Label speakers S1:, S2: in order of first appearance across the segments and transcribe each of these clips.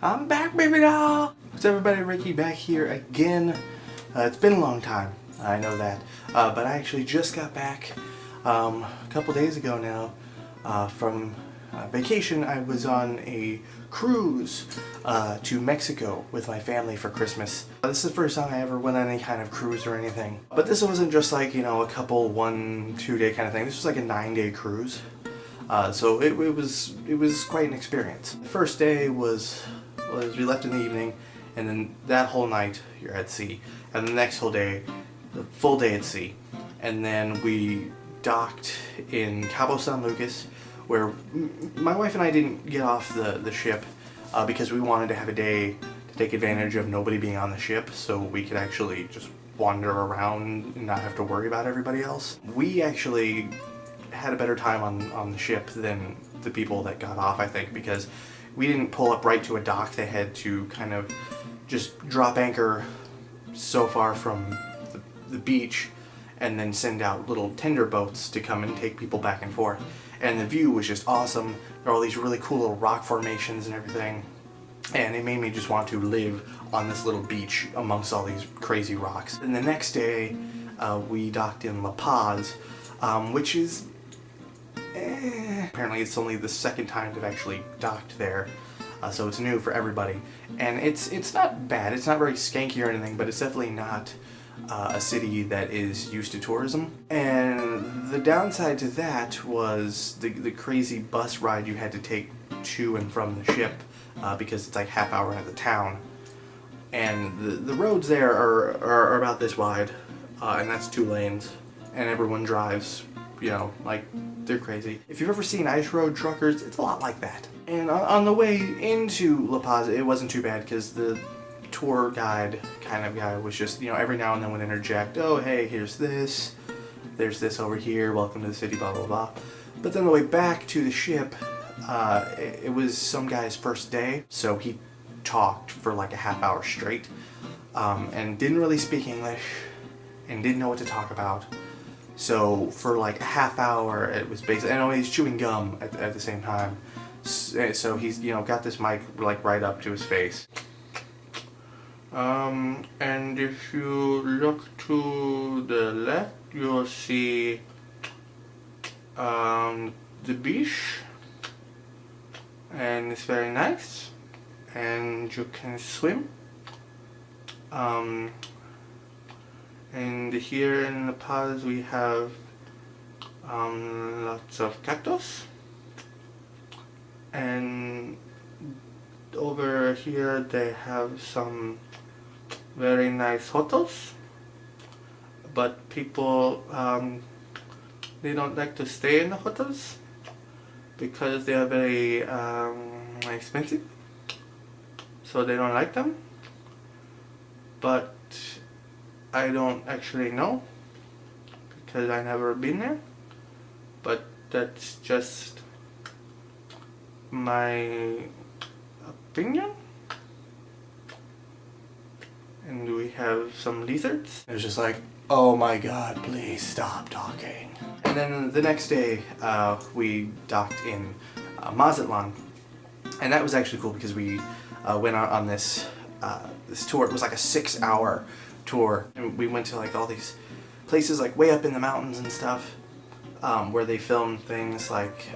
S1: I'm back, baby doll! What's everybody, Ricky back here again. It's been a long time, I know that. But I actually just got back a couple days ago now from vacation. I was on a cruise to Mexico with my family for Christmas. This is the first time I ever went on any kind of cruise or anything. But this wasn't just like, you know, a couple 1-2 day kind of thing. This was like a 9-day cruise. So it was quite an experience. The first day was we left in the evening, and then that whole night you're at sea, and the next whole day, the full day at sea, and then we docked in Cabo San Lucas, where my wife and I didn't get off the ship because we wanted to have a day to take advantage of nobody being on the ship, so we could actually just wander around and not have to worry about everybody else. We actually had a better time on the ship than the people that got off, I think, because we didn't pull up right to a dock. They had to kind of just drop anchor so far from the beach and then send out little tender boats to come and take people back and forth. And the view was just awesome. There were all these really cool little rock formations and everything, and it made me just want to live on this little beach amongst all these crazy rocks. And the next day we docked in La Paz, which is apparently it's only the second time they've actually docked there, so it's new for everybody. And it's not bad, it's not very skanky or anything, but it's definitely not a city that is used to tourism. And the downside to that was the crazy bus ride you had to take to and from the ship, because it's like half hour into the town. And the roads there are about this wide, and that's 2 lanes, and everyone drives, you know, like they're crazy. If you've ever seen Ice Road Truckers, it's a lot like that. And on the way into La Paz, it wasn't too bad because the tour guide kind of guy was just, you know, every now and then would interject, oh hey, here's this, there's this over here, welcome to the city, blah blah blah. But then the way back to the ship, it was some guy's first day, so he talked for like a half hour straight, and didn't really speak English and didn't know what to talk about. So for like a half hour, it was basically, and he's chewing gum at the same time. So he's, you know, got this mic like right up to his face. And if you look to the left, you'll see the beach, and it's very nice, and you can swim. And here in La Paz we have lots of cactus, and over here they have some very nice hotels, but people they don't like to stay in the hotels because they are very expensive, so they don't like them. But I don't actually know because I never been there, but that's just my opinion. And we have some lizards. It was just like, oh my god, please stop talking. And then the next day we docked in Mazatlan, and that was actually cool because we went out on this tour. It was like a 6-hour tour, and we went to like all these places like way up in the mountains and stuff, where they filmed things like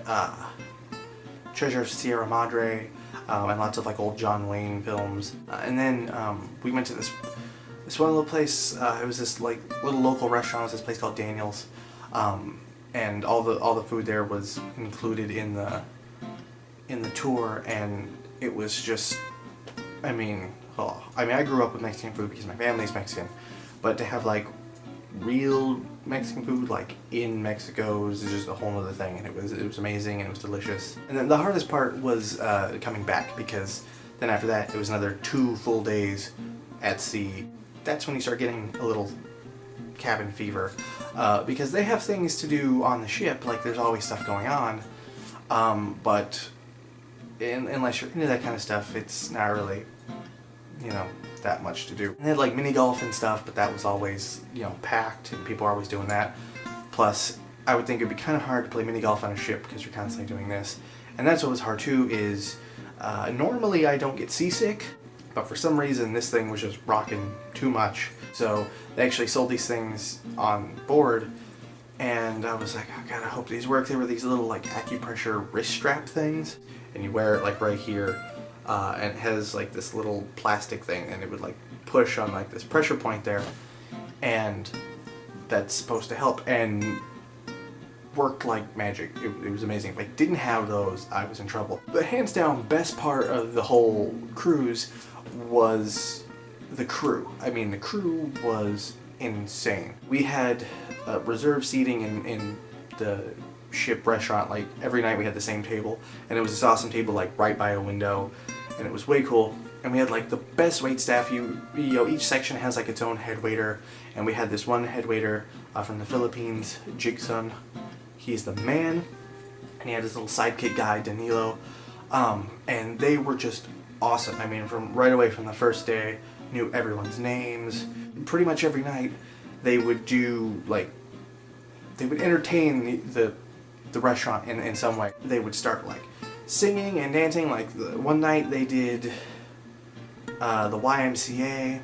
S1: Treasure of Sierra Madre, and lots of like old John Wayne films. And then we went to this one little place. It was this like little local restaurant. It was this place called Daniel's, and all the food there was included in the tour, and it was just, I mean, I grew up with Mexican food because my family's Mexican, but to have like real Mexican food like in Mexico is just a whole other thing, and it was amazing, and it was delicious. And then the hardest part was coming back, because then after that it was another 2 full days at sea. That's when you start getting a little cabin fever, because they have things to do on the ship, like there's always stuff going on, but unless you're into that kind of stuff, it's not really, you know, that much to do. And they had like mini golf and stuff, but that was always, you know, packed, and people are always doing that. Plus, I would think it'd be kind of hard to play mini golf on a ship because you're constantly doing this. And that's what was hard too, is Normally I don't get seasick, but for some reason this thing was just rocking too much. So they actually sold these things on board, and I was like, oh God, I hope these work. They were these little like acupressure wrist strap things, and you wear it like right here, and it has like this little plastic thing, and it would like push on like this pressure point there, and that's supposed to help, and worked like magic. It was amazing. If I didn't have those, I was in trouble. The hands down best part of the whole cruise was the crew. I mean, the crew was insane. We had reserved seating in the ship restaurant. Like every night we had the same table, and it was this awesome table like right by a window, and it was way cool. And we had like the best wait staff. You know, each section has like its own head waiter, and we had this one head waiter from the Philippines, Jigsun. He's the man, and he had his little sidekick guy, Danilo, and they were just awesome. I mean, from right away from the first day, knew everyone's names. Pretty much every night, they would do like, they would entertain the restaurant in some way. They would start like singing and dancing. Like one night they did the YMCA.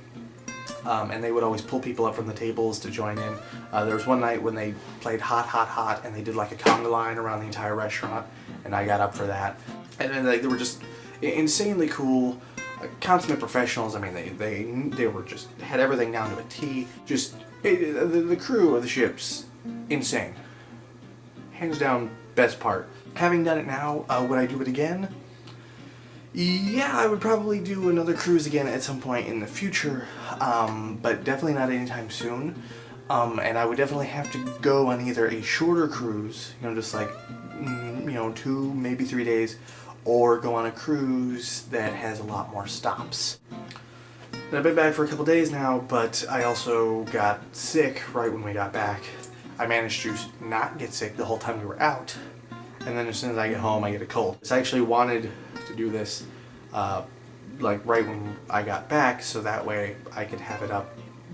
S1: And they would always pull people up from the tables to join in. There was one night when they played Hot, Hot, Hot, and they did like a conga line around the entire restaurant, and I got up for that. And then like, they were just insanely cool, consummate professionals. I mean, they were just, had everything down to a T. Just, the crew of the ship's insane. Hands down, best part. Having done it now, would I do it again? Yeah, I would probably do another cruise again at some point in the future, but definitely not anytime soon. And I would definitely have to go on either a shorter cruise, you know, just like, 2, maybe 3 days, or go on a cruise that has a lot more stops. And I've been back for a couple days now, but I also got sick right when we got back. I managed to not get sick the whole time we were out, and then as soon as I get home, I get a cold. So I actually wanted to do this like right when I got back, so that way I could have it up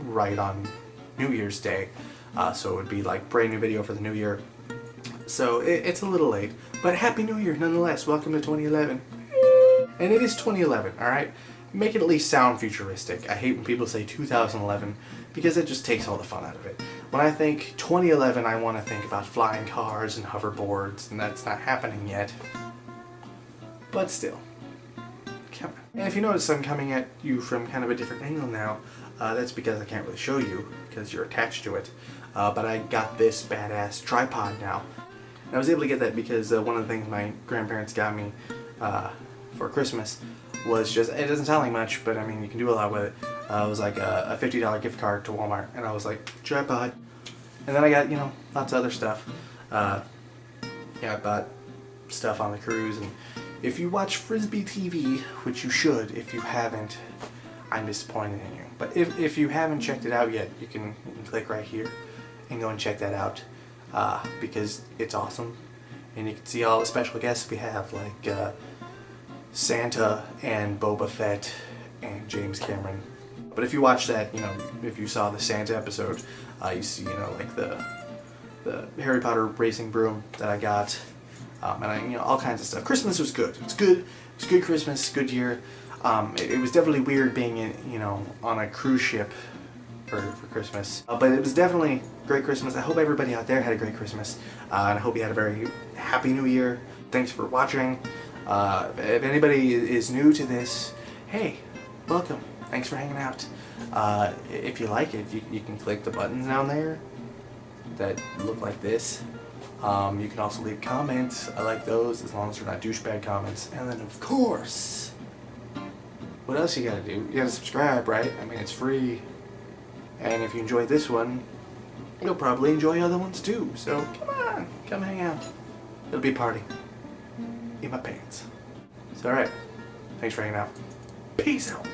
S1: right on New Year's Day, so it would be like brand new video for the new year. So it's a little late, but Happy New Year nonetheless. Welcome to 2011. And it is 2011, alright? Make it at least sound futuristic. I hate when people say 2011 because it just takes all the fun out of it. When I think 2011, I want to think about flying cars and hoverboards, and that's not happening yet. But still, come on. And if you notice I'm coming at you from kind of a different angle now, that's because I can't really show you because you're attached to it. But I got this badass tripod now. And I was able to get that because one of the things my grandparents got me for Christmas was just, it doesn't sound like much, but I mean, you can do a lot with it. It was like a $50 gift card to Walmart, and I was like, tripod. And then I got, lots of other stuff. I bought stuff on the cruise, and if you watch Frisbee TV, which you should, if you haven't, I'm disappointed in you. But if you haven't checked it out yet, you can click right here and go and check that out, because it's awesome. And you can see all the special guests we have, like Santa and Boba Fett and James Cameron. But if you watch that, if you saw the Santa episode, you see, like the Harry Potter racing broom that I got, and all kinds of stuff. Christmas was good. It's good. It's good Christmas, good year. It was definitely weird being in, on a cruise ship for Christmas. But it was definitely a great Christmas. I hope everybody out there had a great Christmas. And I hope you had a very happy new year. Thanks for watching. If anybody is new to this, hey, welcome. Thanks for hanging out. If you like it, you can click the buttons down there that look like this. You can also leave comments. I like those, as long as they're not douchebag comments. And then, of course, what else you gotta do? You gotta subscribe, right? I mean, it's free. And if you enjoyed this one, you'll probably enjoy other ones too. So, come on, come hang out. It'll be a party. In my pants. So, alright. Thanks for hanging out. Peace out.